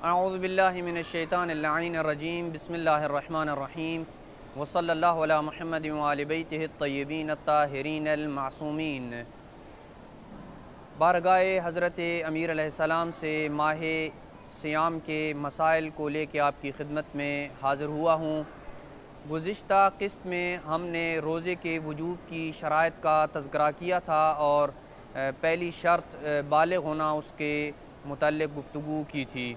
اعوذ باللہ من الشیطان اللعین الرجیم بسم اللہ الرحمن الرحیم وصلی اللہ علی محمد وآل بیتہ الطیبین الطاہرین المعصومین۔ بارگاہ حضرت امیر علیہ السلام سے ماہ صیام کے مسائل کو لے کے آپ کی خدمت میں حاضر ہوا ہوں۔ گزشتہ قسط میں ہم نے روزے کے وجوب کی شرائط کا تذکرہ کیا تھا اور پہلی شرط بالغ ہونا اس کے متعلق گفتگو کی تھی۔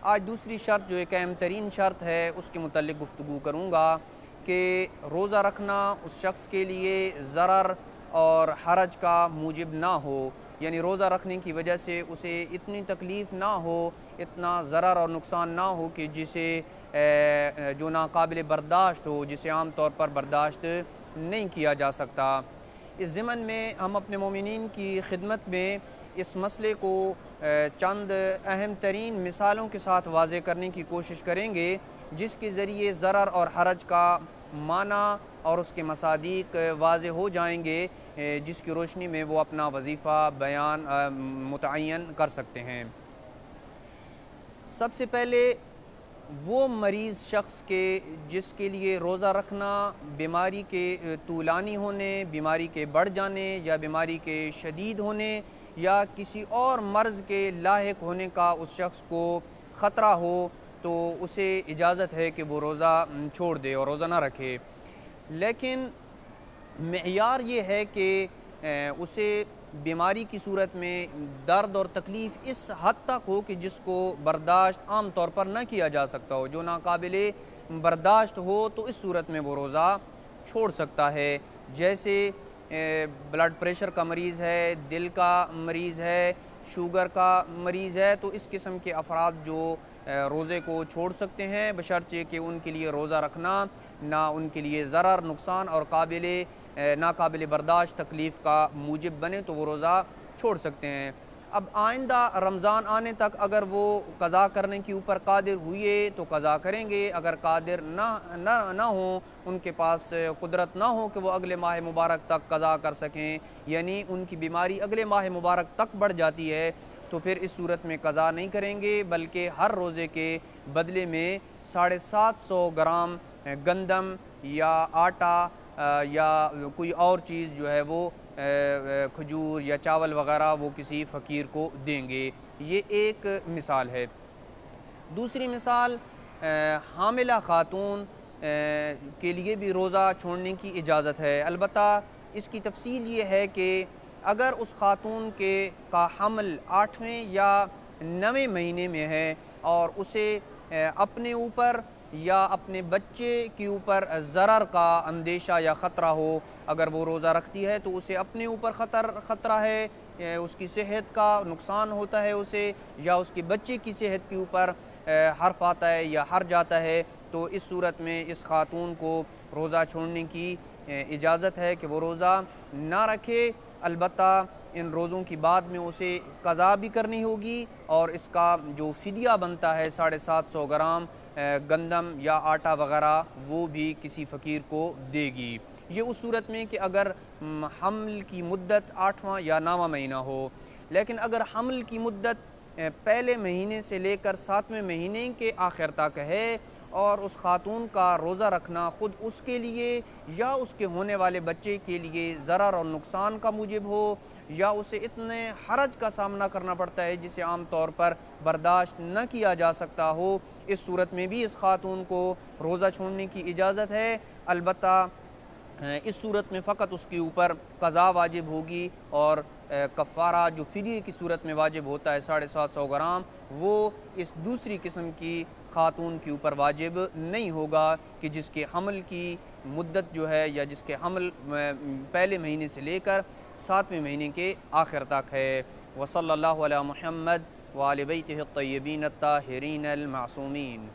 آج دوسری شرط جو ایک اہم ترین شرط ہے اس کے متعلق گفتگو کروں گا کہ روزہ رکھنا اس شخص کے لیے ضرر اور حرج کا موجب نہ ہو، یعنی روزہ رکھنے کی وجہ سے اسے اتنی تکلیف نہ ہو، اتنا ضرر اور نقصان نہ ہو کہ جسے جو ناقابل برداشت ہو، جسے عام طور پر برداشت نہیں کیا جا سکتا۔ اس ضمن میں ہم اپنے مومنین کی خدمت میں اس مسئلے کو چند اہم ترین مثالوں کے ساتھ واضح کرنے کی کوشش کریں گے، جس کے ذریعے ضرر اور حرج کا معنی اور اس کے مصادیق واضح ہو جائیں گے، جس کی روشنی میں وہ اپنا وظیفہ بیان متعین کر سکتے ہیں۔ سب سے پہلے وہ مریض شخص کے جس کے لیے روزہ رکھنا بیماری کے طولانی ہونے، بیماری کے بڑھ جانے یا بیماری کے شدید ہونے یا کسی اور مرض کے لاحق ہونے کا اس شخص کو خطرہ ہو، تو اسے اجازت ہے کہ وہ روزہ چھوڑ دے اور روزہ نہ رکھے۔ لیکن معیار یہ ہے کہ اسے بیماری کی صورت میں درد اور تکلیف اس حد تک ہو کہ جس کو برداشت عام طور پر نہ کیا جا سکتا ہو، جو ناقابل برداشت ہو، تو اس صورت میں وہ روزہ چھوڑ سکتا ہے۔ جیسے بلڈ پریشر کا مریض ہے، دل کا مریض ہے، شوگر کا مریض ہے، تو اس قسم کے افراد جو روزے کو چھوڑ سکتے ہیں، بشرطے کہ ان کے لیے روزہ رکھنا نہ ان کے لیے ضرر، نقصان اور ناقابل برداشت تکلیف کا موجب بنے، تو وہ روزہ چھوڑ سکتے ہیں۔ اب آئندہ رمضان آنے تک اگر وہ قضا کرنے کے اوپر قادر ہوئے تو قضا کریں گے، اگر قادر نہ ہوں، ان کے پاس قدرت نہ ہو کہ وہ اگلے ماہ مبارک تک قضا کر سکیں، یعنی ان کی بیماری اگلے ماہ مبارک تک بڑھ جاتی ہے، تو پھر اس صورت میں قضا نہیں کریں گے، بلکہ ہر روزے کے بدلے میں 750 گرام گندم یا آٹا یا کوئی اور چیز جو ہے وہ کھجور یا چاول وغیرہ وہ کسی فقیر کو دیں گے۔ یہ ایک مثال ہے۔ دوسری مثال، حاملہ خاتون کے لیے بھی روزہ چھوڑنے کی اجازت ہے، البتہ اس کی تفصیل یہ ہے کہ اگر اس خاتون کا حمل 8ویں یا 9ویں مہینے میں ہے اور اسے اپنے اوپر یا اپنے بچے کے اوپر ضرر کا اندیشہ یا خطرہ ہو، اگر وہ روزہ رکھتی ہے تو اسے اپنے اوپر خطرہ ہے، اس کی صحت کا نقصان ہوتا ہے اسے، یا اس کے بچے کی صحت کے اوپر حرف آتا ہے یا حرج آتا ہے، تو اس صورت میں اس خاتون کو روزہ چھوڑنے کی اجازت ہے کہ وہ روزہ نہ رکھے، البتہ ان روزوں کی بعد میں اسے قضا بھی کرنی ہوگی اور اس کا جو فدیہ بنتا ہے 750 گرام گندم یا آٹا وغیرہ وہ بھی کسی فقیر کو دے گی۔ یہ اس صورت میں کہ اگر حمل کی مدت 8واں یا 9واں مہینہ ہو، لیکن اگر حمل کی مدت پہلے مہینے سے لے کر 7ویں مہینے کے آخر تک ہے اور اس خاتون کا روزہ رکھنا خود اس کے لیے یا اس کے ہونے والے بچے کے لیے ضرر اور نقصان کا موجب ہو، یا اسے اتنے حرج کا سامنا کرنا پڑتا ہے جسے عام طور پر برداشت نہ کیا جا سکتا ہو، اس صورت میں بھی اس خاتون کو روزہ چھوڑنے کی اجازت ہے، البتہ اس صورت میں فقط اس کے اوپر قضا واجب ہوگی اور کفارہ جو فدیے کی صورت میں واجب ہوتا ہے 750 گرام، وہ اس دوسری قسم کی خاتون کے اوپر واجب نہیں ہوگا کہ جس کے حمل کی مدت جو ہے یا جس کے حمل پہلے مہینے سے لے کر 7ویں مہینے کے آخر تک ہے۔ وصلی اللہ علی محمد وآل بیتہ الطیبین الطاہرین المعصومین۔